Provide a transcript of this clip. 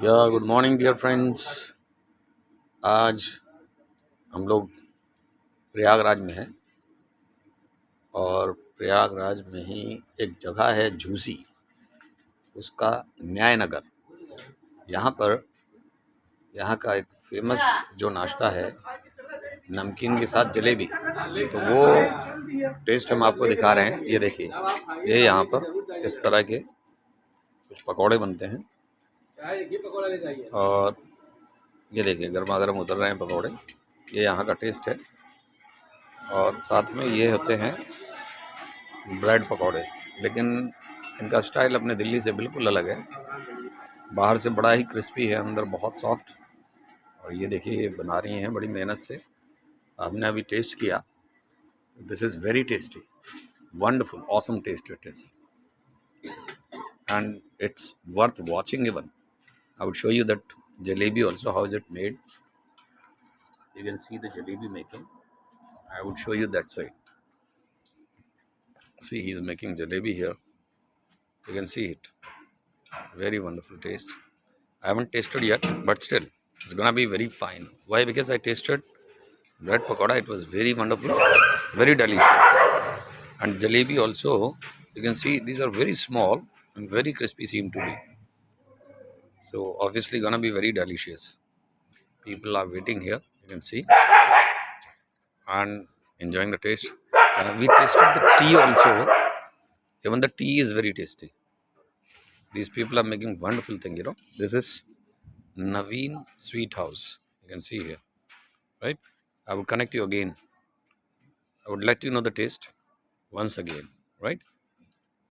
Good morning dear friends. आज हम लोग प्रयागराज में हैं और प्रयागराज में ही एक जगह है झूसी, उसका न्याय नगर। यहाँ का एक फेमस जो नाश्ता है नमकीन के साथ जलेबी, तो वो टेस्ट हम आपको दिखा रहे हैं। ये देखिए, ये यहाँ पर इस तरह के कुछ पकौड़े बनते हैं और ये देखिए गर्मा गर्म उतर रहे हैं पकौड़े। ये यहाँ का टेस्ट है और साथ में ये होते हैं ब्रेड पकौड़े, लेकिन इनका स्टाइल अपने दिल्ली से बिल्कुल अलग है। बाहर से बड़ा ही क्रिस्पी है, अंदर बहुत सॉफ्ट। और ये देखिए, ये बना रही हैं बड़ी मेहनत से। हमने अभी टेस्ट किया, this is very tasty, wonderful, awesome taste it is, and it's worth watching even. I would show you that jalebi also, how is it made. You can see the jalebi making. I would show you that side. See, he's making jalebi here. You can see it. Very wonderful taste. I haven't tasted yet, but still, it's gonna be very fine. Why? Because I tasted bread pakoda. It was very wonderful, very delicious. And jalebi also, you can see these are very small and very crispy seem to be. So obviously gonna be very delicious. People are waiting here, you can see, and enjoying the taste. We tasted the tea also. Even the tea is very tasty. These people are making wonderful thing. This is Naveen Sweet House. You can see here, right? I would connect you again. I would let you know the taste once again, right?